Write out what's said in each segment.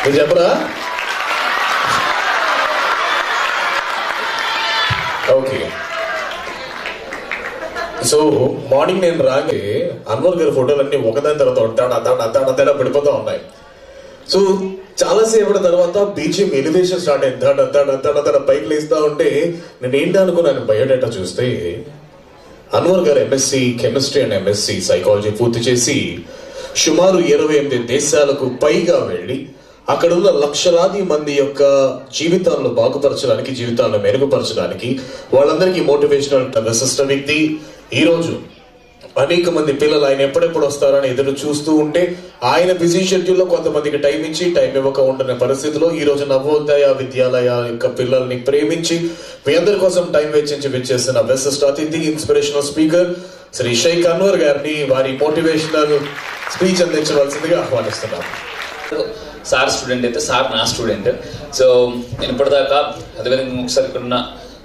మీరు చెప్పరా? Okay. So morning నేను రాగే అన్వర్ గారి ఫోటోలు అన్ని ఒకదాని తర్వాత పడిపోతా ఉన్నాయి. సో చాలాసేపటి తర్వాత బీజిఎం ఎలివేషన్ స్టార్ట్ అయింది. పైకి లేస్తా ఉంటే నేను ఏంటి అనుకున్నాను, బయోడేటా చూస్తే అన్వర్ గారు MSc chemistry and MSc psychology పూర్తి చేసి సుమారు 28 దేశాలకు పైగా వెళ్ళి అక్కడ ఉన్న లక్షలాది మంది యొక్క జీవితాలను బాగుపరచడానికి, జీవితాలను మెరుగుపరచడానికి, వాళ్ళందరికీ మోటివేషనల్ సిస్టమ్ వ్యక్తి. ఈరోజు అనేక మంది పిల్లలు ఆయన ఎప్పుడెప్పుడు వస్తారని ఎదురు చూస్తూ ఉంటే ఆయన బిజీ షెడ్యూల్లో కొంతమందికి టైం ఇచ్చి టైం ఇవ్వక ఉంటున్న పరిస్థితిలో ఈ రోజు నవోదయ విద్యాలయ యొక్క పిల్లల్ని ప్రేమించి మీ అందరి కోసం టైం వెచ్చించి విచ్చేస్తున్న బెస్ట్ అతిథి, ఇన్స్పిరేషనల్ స్పీకర్ శ్రీ షేక్ అన్వర్ గారిని వారి మోటివేషనల్ స్పీచ్ అందించవలసిందిగా ఆహ్వానిస్తున్నాను. సార్ స్టూడెంట్ అయితే సార్ నా స్టూడెంట్. సో నేను ఇప్పటిదాకా అదేవిధంగా ఒకసారి ఇక్కడ ఉన్న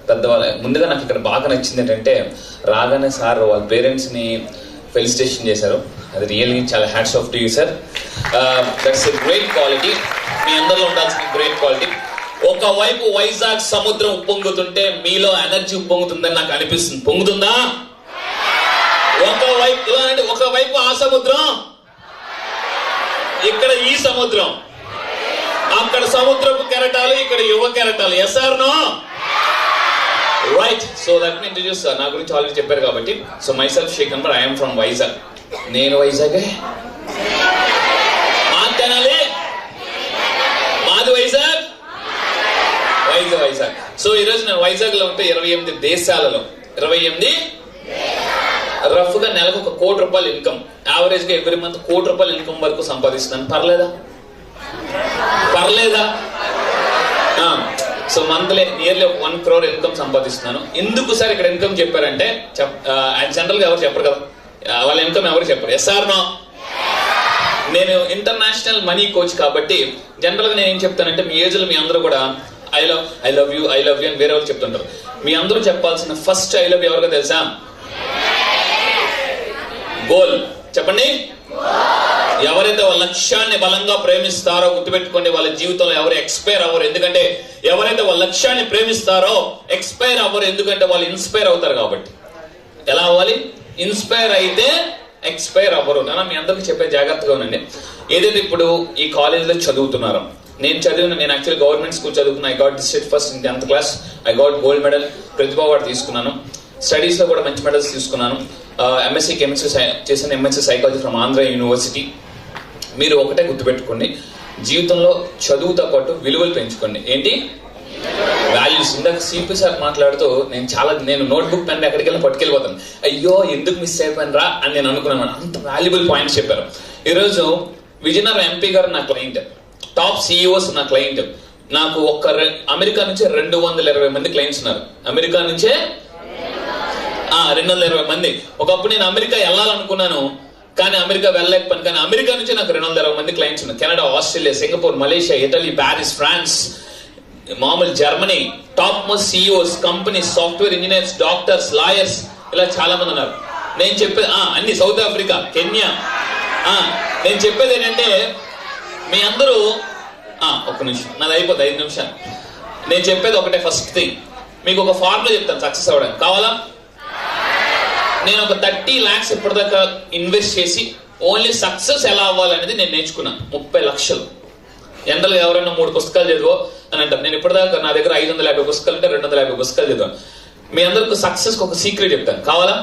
పెద్దవాళ్ళ ముందుగా నాకు ఇక్కడ బాగా నచ్చింది ఏంటంటే రాగానే సార్ వాళ్ళ పేరెంట్స్ని ఫెలిసిటేషన్ చేశారు. అది రియల్లీ చాలా hats off to you sir. That's a great quality. మీ అందరిలో ఉండాల్సిన గ్రేట్ క్వాలిటీ. ఒకవైపు వైజాగ్ సముద్రం ఉప్పొంగుతుంటే మీలో ఎనర్జీ ఉప్పొంగుతుందని నాకు అనిపిస్తుంది. పొంగుతుందా? ఒకవైపు ఆ సముద్రం, ఇక్కడ ఈ సముద్రం, అక్కడ సముద్రపు కెరటాలు, ఇక్కడ యువ కెరటాలు. Yes or no? Right. So that me introduce. నా గురించి ఆల్రెడీ చెప్పారు కాబట్టి. So myself Shaik Anwar, I'm from Vizag. నేను వైజాగే. మాది వైజాగ్. వైజాగ్. సో ఈరోజు నేను వైజాగ్ లో ఉంటే 28 దేశాలలో 28 రఫ్ గా నెలకు ₹1 కోటి ఇన్కమ్, యావరేజ్ గా ఎవ్రీ మంత్ ₹1 కోటి ఇన్కమ్ వరకు సంపాదిస్తున్నాను. పర్లేదా? So monthly nearly $1 crore income సంపాదిస్తున్నాను. ఎందుకు సార్ ఇక్కడ ఇన్కమ్ చెప్పారంటే జనరల్ గా ఎవరు చెప్పరు కదా, వాళ్ళ ఇన్కమ్ ఎవరు చెప్పరు. Yes or no? నేను ఇంటర్నేషనల్ మనీ కోచ్ కాబట్టి జనరల్ గా నేను ఏం చెప్తానంటే మీ ఏజ్ లో మీ అందరూ కూడా ఐ లవ్ యూ అని వేరే వాళ్ళు చెప్తుంటారు. మీ అందరూ చెప్పాల్సిన ఫస్ట్ ఐ లవ్ యూ ఎవరిగా తెలుసా? గోల్. చెప్పండి. ఎవరైతే వాళ్ళ లక్ష్యాన్ని బలంగా ప్రేమిస్తారో గుర్తుపెట్టుకోండి, వాళ్ళ జీవితంలో ఎవరు ఎక్స్పైర్ అవ్వరు. ఎందుకంటే ఎవరైతే వాళ్ళ లక్ష్యాన్ని ప్రేమిస్తారో ఎక్స్పైర్ అవ్వరు. ఎందుకంటే వాళ్ళు ఇన్స్పైర్ అవుతారు కాబట్టి. ఎలా అవ్వాలి? ఇన్స్పైర్ అయితే ఎక్స్పైర్ అవ్వరు. మీ అందరికీ చెప్పే జాగ్రత్తగా ఉండండి. ఏదైతే ఇప్పుడు ఈ కాలేజీలో చదువుతున్నారో, నేను యాక్చువల్ గవర్నమెంట్ స్కూల్ చదువుకున్నా. I got district first in 10th class. I got gold medal, Pratibha award తీసుకున్నాను. స్టడీస్ లో కూడా మంచి మెడల్స్ తీసుకున్నాను. ఎంఎస్సీ కెమిస్ట్రీ చేసిన, MSc psychology from Andhra university. మీరు ఒకటే గుర్తుపెట్టుకోండి, జీవితంలో చదువుతో పాటు విలువలు పెంచుకోండి. ఏంటి? వాల్యూస్. ఇందాక సిపి సార్ మాట్లాడుతూ నేను నోట్బుక్ పెన్ ఎక్కడికి వెళ్ళి పట్టుకెళ్ళిపోతాను. అయ్యో ఎందుకు మిస్ అయిపోయాను రా అని నేను అనుకున్నాను. అంత వాల్యుబుల్ పాయింట్స్ చెప్పారు. ఈరోజు విజయనగరం ఎంపీ గారు నా క్లయింట్, టాప్ సిఇఓస్ నా క్లయింట్. నాకు అమెరికా నుంచే 220 మంది క్లయింట్స్ ఉన్నారు. అమెరికా నుంచే 220 మంది. ఒకప్పుడు నేను అమెరికా వెళ్ళాలనుకున్నాను, కానీ అమెరికా వెళ్ళలేకపోయాను. కానీ అమెరికా నుంచి నాకు 220 మంది క్లయింట్స్ ఉన్నారు. Canada, Australia, Singapore, Malaysia, Italy, Paris, France, మామూలు Germany, top most CEOs, companies, software engineers, doctors, lawyers, ఇలా చాలా మంది ఉన్నారు. నేను చెప్పేది అన్ని సౌత్ ఆఫ్రికా, కెన్యా. నేను చెప్పేది ఏంటంటే మీ అందరూ ఒక్క నిమిషం, నాది అయిపోతుంది 5 నిమిషాలు. నేను చెప్పేది ఒకటే, ఫస్ట్ థింగ్ మీకు ఒక ఫార్ములా చెప్తాను సక్సెస్ అవ్వడానికి. కావాలా? నేను ఒక 30 lakhs ఇప్పటిదాకా ఇన్వెస్ట్ చేసి ఓన్లీ సక్సెస్ ఎలా అవ్వాలనేది నేను నేర్చుకున్నాను. 30 లక్షలు. జనరల్ గా ఎవరైనా 3 పుస్తకాలు చదివో అని అంటారు. నేను ఇప్పటిదాకా నా దగ్గర 550 పుస్తకాలు అంటే 250 పుస్తకాలు చదివాను. మీ అందరికి సక్సెస్ ఒక సీక్రెట్ చెప్తాను. కావాలా?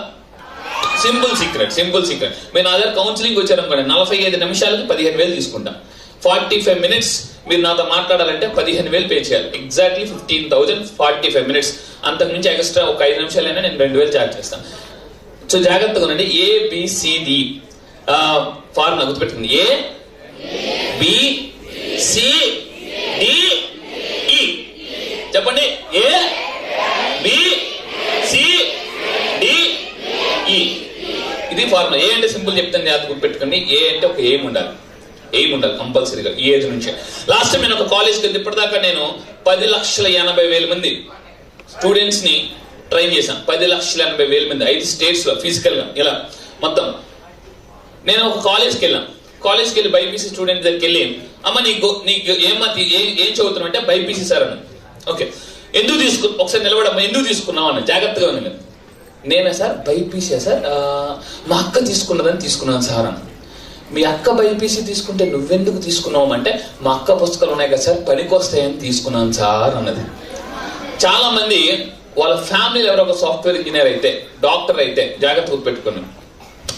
Simple secret. మీరు నా దగ్గర కౌన్సిలింగ్ వచ్చారనుకోండి, 45 నిమిషాలకి 15,000 తీసుకుంటాను. 45 minutes మీరు నాతో మాట్లాడాలంటే 15,000 పే చేయాలి. Exactly 15,000 45 minutes. అంతకు మించి ఎక్స్ట్రా ఒక 5 నిమిషాలైనా నేను 2,000 ఛార్జ్ చేస్తాను. సో జాగ్రత్తగా ఉండండి. ABCD ఫార్ములా గుర్తుపెట్టుకుంది. ABCDE. చెప్పండి. ABCDE. ఇది ఫార్ములా. ఏ అంటే సింపుల్ చెప్తాను, అది గుర్తుపెట్టుకోండి. ఏ అంటే ఒక ఎయిమ్ ఉండాలి కంపల్సరీగా ఈ ఏజ్ నుంచి. లాస్ట్ టైం నేను ఒక కాలేజ్కి వెళ్తే ఇప్పటిదాకా నేను 10,80,000 మంది స్టూడెంట్స్ ని ట్రైన్ చేశాను. 10,80,000 మంది 5 states లో ఫిజికల్ గా. ఇలా మొత్తం నేను ఒక కాలేజ్కి వెళ్ళి బైపీసీ స్టూడెంట్ దగ్గరికి వెళ్ళి అమ్మ నీకు నీకు ఏం చదువుతున్నావు అంటే బైపీసీ సార్ అని. ఓకే, ఎందుకు ఒకసారి నిలబడమ్మా, ఎందుకు తీసుకున్నావు అన్న. జాగ్రత్తగా ఉంది. నేనే సార్ బైపీసీ సార్, మా అక్క తీసుకున్నదని తీసుకున్నాను సార్ అని. మీ అక్క బైపీసీ తీసుకుంటే నువ్వెందుకు తీసుకున్నావు అంటే, మా అక్క పుస్తకాలు ఉన్నాయి కదా సార్, పనికొస్తాయని తీసుకున్నాను సార్ అన్నది. చాలా మంది వాళ్ళ ఫ్యామిలీలో ఎవరో ఒక సాఫ్ట్వేర్ ఇంజనీర్ అయితే, డాక్టర్ అయితే, జాగ్రత్త గుర్తుపెట్టుకుని,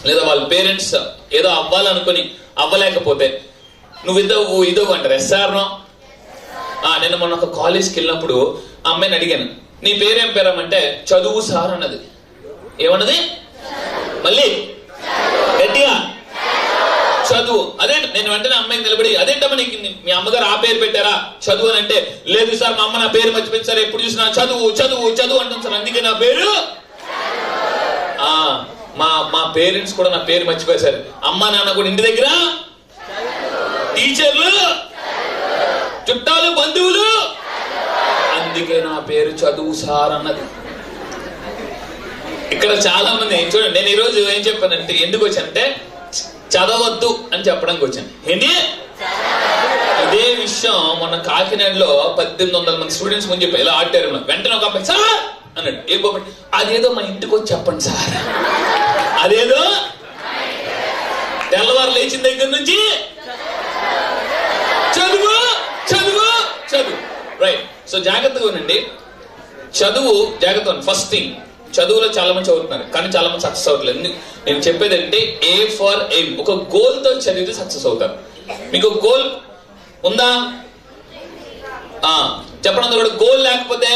లేదా వాళ్ళ పేరెంట్స్ ఏదో అవ్వాలనుకుని అవ్వలేకపోతే నువ్వు ఇదో అంటారు. ఎస్ఆర్నో. నేను మొన్న ఒక కాలేజ్కి వెళ్ళినప్పుడు అమ్మాయిని అడిగాను, నీ పేరేం పేరమ్మంటే చదువు సార్ అన్నది. ఏమన్నది? మళ్ళీ గట్టిగా చదువు. అదే నేను వెంటనే అమ్మాయికి నిలబడి, అదేంటమ్మా నీకు మీ అమ్మగారు ఆ పేరు పెట్టారా చదువు అని అంటే, లేదు సార్ మా అమ్మ నా పేరు మర్చిపోయింది సార్, ఎప్పుడు చూసినా చదువు చదువు చదువు అంటుంది సార్, అందుకే నా పేరు. మా పేరెంట్స్ కూడా నా పేరు మర్చిపోయారు సార్. అమ్మ నాన్న కూడా ఇంటి దగ్గర, టీచర్లు, చుట్టాలు, బంధువులు, అందుకే నా పేరు చదువు సార్ అన్నది. ఇక్కడ చాలా మంది చూడండి, నేను ఈరోజు ఏం చెప్పానంటే, ఎందుకు వచ్చానంటే చదవద్దు అని చెప్పడానికి వచ్చాను. ఏంటి? ఇదే విషయం మొన్న కాకినాడలో 1800 మంది స్టూడెంట్స్ ముందు చెప్పారు, ఇలా ఆడిటోరియంలో. వెంటనే ఒక అబ్బాయి సార్ అన్నాడు. ఏ బాబు? అదేదో మా ఇంటికి వచ్చి చెప్పండి సార్. అదేదో తెల్లవారు లేచిన దగ్గర నుంచి చదువు చదువు చదువు. రైట్. సో జాగ్రత్తగా ఉండండి. చదువు జాగ్రత్త. ఫస్ట్ థింగ్, చదువులో చాలా మంది చదువుతున్నారు కానీ చాలా మంది సక్సెస్ అవ్వట్లేదు. నేను చెప్పేది అంటే ఏ ఫర్ ఎయిమ్. ఒక గోల్ తో చదివితే సక్సెస్ అవుతారు. మీకు గోల్ ఉందా? చెప్పండి. కూడా గోల్ లేకపోతే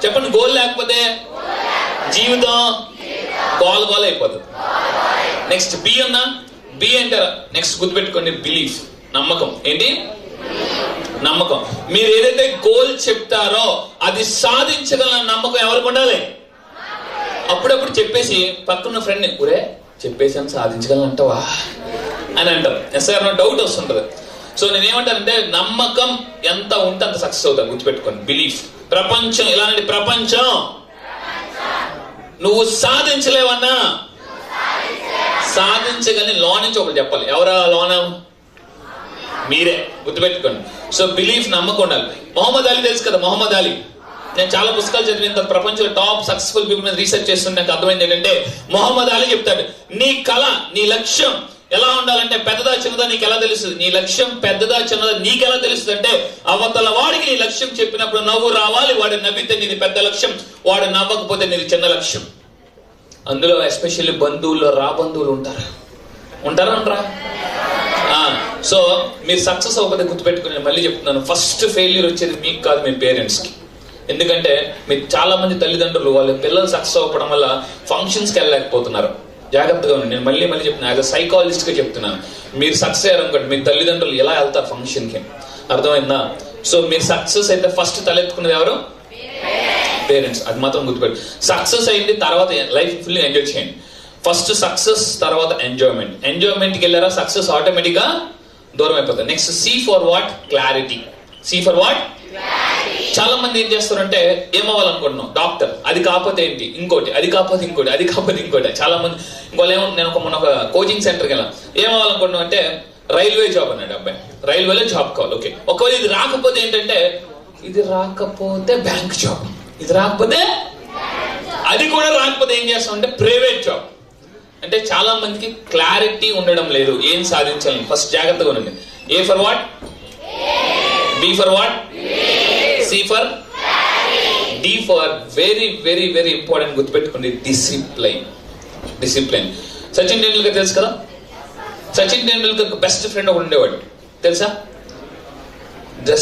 చెప్పండి. గోల్ లేకపోతే జీవితం గోల్ అయిపోతుంది. నెక్స్ట్ బి అన్నా. బి అంటారా? నెక్స్ట్ గుర్తుపెట్టుకోండి, బిలీఫ్, నమ్మకం. ఏంటి? నమ్మకం. మీరు ఏదైతే గోల్ చెప్తారో అది సాధించగల నమ్మకం ఎవరికి ఉండాలి? అప్పుడప్పుడు చెప్పేసి పక్కన ఫ్రెండ్ ఊరే చెప్పేసాను సాధించగలంటావా అని అంటారు. ఎస్ఆర్ డౌట్ వస్తుంటది. సో నేనేమంటానంటే, నమ్మకం ఎంత ఉంటే అంత సక్సెస్ అవుతాను. గుర్తుపెట్టుకోండి, బిలీఫ్. ప్రపంచం ఇలాంటి ప్రపంచం నువ్వు సాధించలేవన్నా సాధించగలని లో నుంచి ఒకటి చెప్పాలి. ఎవరా లోన? మీరే. గుర్తుపెట్టుకోండి. సో బిలీఫ్, నమ్మకం ఉండాలి. మొహమ్మద్ అలీ తెలుసు కదా, మొహమ్మద్ అలీ. నేను చాలా పుస్తకాలు చదివిన ప్రపంచంలో టాప్ సక్సెస్ఫుల్ పీపుల్ మీద రీసెర్చ్ చేస్తుంటే నాకు అర్థమైంది ఏంటంటే, మొహమ్మద్ అలీ చెప్తాడు, నీ కళ, నీ లక్ష్యం ఎలా ఉండాలంటే పెద్దదా చిన్నదా నీకు ఎలా తెలుస్తుంది? నీ లక్ష్యం పెద్దదా చిన్నదా నీకు ఎలా తెలుస్తుంది అంటే, అవతల వాడికి నీ లక్ష్యం చెప్పినప్పుడు నవ్వు రావాలి. వాడు నవ్వితే నీది పెద్ద లక్ష్యం, వాడు నవ్వకపోతే నీది చిన్న లక్ష్యం. అందులో ఎస్పెషల్లీ బంధువుల్లో బంధువులు ఉంటారా? సో మీరు సక్సెస్ అవ్వకపోతే గుర్తుపెట్టుకుని మళ్ళీ చెప్తున్నాను, ఫస్ట్ ఫెయిల్యూర్ వచ్చేది మీకు కాదు, మీ పేరెంట్స్ కి. ఎందుకంటే మీరు చాలా మంది తల్లిదండ్రులు వాళ్ళ పిల్లలు సక్సెస్ అవ్వడం వల్ల ఫంక్షన్స్కి వెళ్ళలేకపోతున్నారు. జాగ్రత్తగా ఉండండి. నేను మళ్ళీ చెప్తున్నాను, యాజ్ అ సైకాలజిస్ట్ గా చెప్తున్నాను. మీరు సక్సెస్ అయ్యారనుకోండి, మీ తల్లిదండ్రులు ఎలా వెళ్తారు ఫంక్షన్ కి? అర్థమైందా? సో మీరు సక్సెస్ అయితే ఫస్ట్ తలెత్తుకునేది ఎవరు? పేరెంట్స్. అది మాత్రం గుర్తుపెట్టు. సక్సెస్ అయింది తర్వాత లైఫ్ ఫుల్ ఎంజాయ్ చేయండి. ఫస్ట్ సక్సెస్, తర్వాత ఎంజాయ్మెంట్. ఎంజాయ్మెంట్కి వెళ్ళారా సక్సెస్ ఆటోమేటిక్ గా దూరం అయిపోతుంది. Next C for what? Clarity. C for what? చాలా మంది ఏం చేస్తారంటే, ఏమవ్వాలనుకుంటున్నాం? డాక్టర్. అది కాకపోతే ఏంటి? ఇంకోటి. అది కాకపోతే ఇంకోటి. అది కాకపోతే ఇంకోటి. చాలా మంది ఇంకోళ్ళు నేను మొన్న ఒక కోచింగ్ సెంటర్కి వెళ్ళాను. ఏమవ్వాలనుకుంటున్నాం అంటే, రైల్వే జాబ్ అన్నాడు అబ్బాయి. రైల్వేలో జాబ్ కావాలి. ఓకే, ఒకవేళ ఇది రాకపోతే ఏంటంటే, ఇది రాకపోతే బ్యాంక్ జాబ్. ఇది రాకపోతే, అది కూడా రాకపోతే ఏం చేస్తాం అంటే ప్రైవేట్ జాబ్. అంటే చాలా మందికి క్లారిటీ ఉండడం లేదు ఏం సాధించాలని. ఫస్ట్ జాగ్రత్తగా ఉండండి. A for what? B for what? C for? D for very very very important. గుర్తుపెట్టుకోండి, డిసిప్లైన్. డిసిప్లైన్. సచిన్ టెండూల్కర్ తెలుసు కదా? సచిన్ టెండూల్కర్ బెస్ట్ ఫ్రెండ్ ఒకడు ఉండేవాడు, తెలుసా?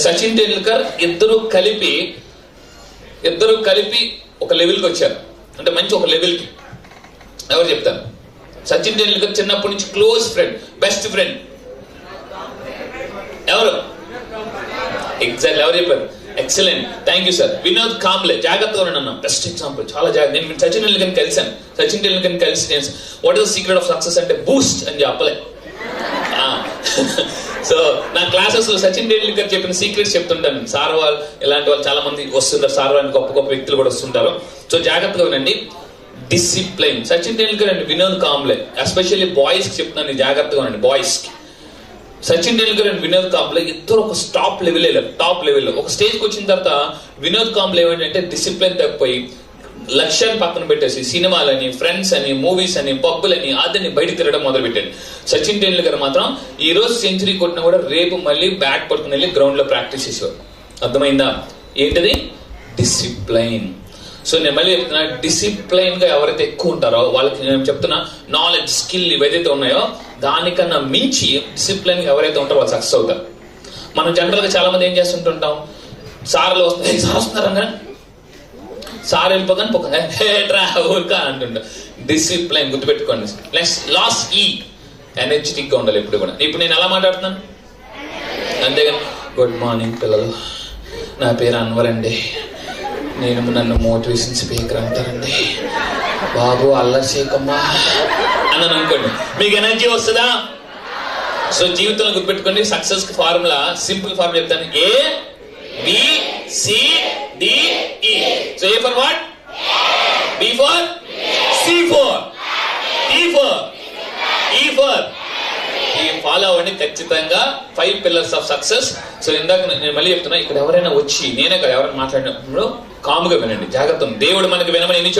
సచిన్ టెండూల్కర్ ఇద్దరు కలిపి ఒక లెవెల్కి వచ్చారు. అంటే మంచి ఒక లెవెల్కి. ఎవరు చెప్తారు? సచిన్ టెండూల్కర్ చిన్నప్పటి నుంచి క్లోజ్ ఫ్రెండ్, బెస్ట్ ఫ్రెండ్ ఎవరు? ఎగ్జాక్ట్. ఎవరు చెప్పారు? Excellent, thank you sir. Vinod Kamble. జాగ్రత్తగా ఉన్నాను. Best example. చాలా జాగ్రత్త. నేను సచిన్ టెండూల్కర్ కలిసాను. సచిన్ టెండూల్కర్ కలిసి నేను what is the secret of success అంటే బూస్ట్ అని చెప్పలే. సో నా క్లాసెస్ లో సచిన్ టెండూల్కర్ చెప్పిన సీక్రెట్స్ చెప్తుంటాను. సార్ వాళ్ళు ఇలాంటి వాళ్ళు చాలా మంది వస్తుంటారు. సార్ వాళ్ళు గొప్ప గొప్ప వ్యక్తులు కూడా వస్తుంటారు. సో జాగ్రత్తగా ఉండండి. Discipline. Sachin Tendulkar and Vinod Kamble especially boys కి చెప్తున్నాను, జాగ్రత్తగా ఉండండి. బాయ్స్ కి సచిన్ టెండూల్కర్ అండ్ వినోద్ కాంబ్లే ఇద్దరు ఒక టాప్ లెవెల్లో ఒక స్టేజ్కి వచ్చిన తర్వాత వినోద్ కాంబ్లే ఏమంటే డిసిప్లిన్ తప్పిపోయి లక్ష్యాన్ని పక్కన పెట్టేసి సినిమాలని, ఫ్రెండ్స్ అని, మూవీస్ అని, పబ్బులని అదని బయట తిరగడం మొదలు పెట్టాడు. సచిన్ టెండూల్కర్ మాత్రం ఈ రోజు సెంచరీ కొట్టినా కూడా రేపు మళ్ళీ బ్యాట్ పట్టుకుని వెళ్ళి గ్రౌండ్ లో ప్రాక్టీస్ చేసేవాడు. అర్థమైందా? ఏంటిది? డిసిప్లైన్. సో నేను మళ్ళీ చెప్తున్నా, డిసిప్లైన్ గా ఎవరైతే ఎక్కువ ఉంటారో వాళ్ళకి నేను చెప్తున్నా, నాలెడ్జ్, స్కిల్ ఇవైతే ఉన్నాయో దానికన్నా మించి డిసిప్లైన్ ఎవరైతే ఉంటారో వాళ్ళు సక్సెస్ అవుతారు. మనం జనరల్ గా చాలా మంది ఏం చేస్తుంటాం, సార్లు వస్తున్నాయి, సార్ వస్తున్నారన్నా, సార్ వెళ్ళిపోగానే పోక హేట్రా ఊరుకా అంటుంటాం. డిసిప్లైన్ గుర్తుపెట్టుకోండి. నెక్స్ట్ లాస్ ఈ ఎనర్జెటిక్ గా ఉండాలి ఎప్పుడు కూడా. ఇప్పుడు నేను ఎలా మాట్లాడుతున్నాను అంతేగాని గుడ్ మార్నింగ్ పిల్లలు, నా పేరు అన్వర్ అండి, నన్ను మోటివేషన్ స్పీకర్ అంటారండి, బాబు అల్లరి చేయకమ్మా అన్నాను అనుకోండి, మీకు ఎనర్జీ వస్తుందా? సో జీవితంలో గుర్తుపెట్టుకోండి, సక్సెస్ కి ఫార్ములా సింపుల్ ఫార్ములా చెప్తాను. A B C D E. So A for what? B for C for D for E for. ఈ ఫాలో అవ్వండి ఖచ్చితంగా 5 పిల్లర్స్ ఆఫ్ సక్సెస్. సో ఇందాక నేను మళ్ళీ చెప్తున్నా, ఇక్కడ ఎవరైనా వచ్చి, నేనే కదా ఎవరైనా మాట్లాడినప్పుడు కాముగా వినండి, జాగ్రత్త. దేవుడు మనకి వినమని ఎన్ని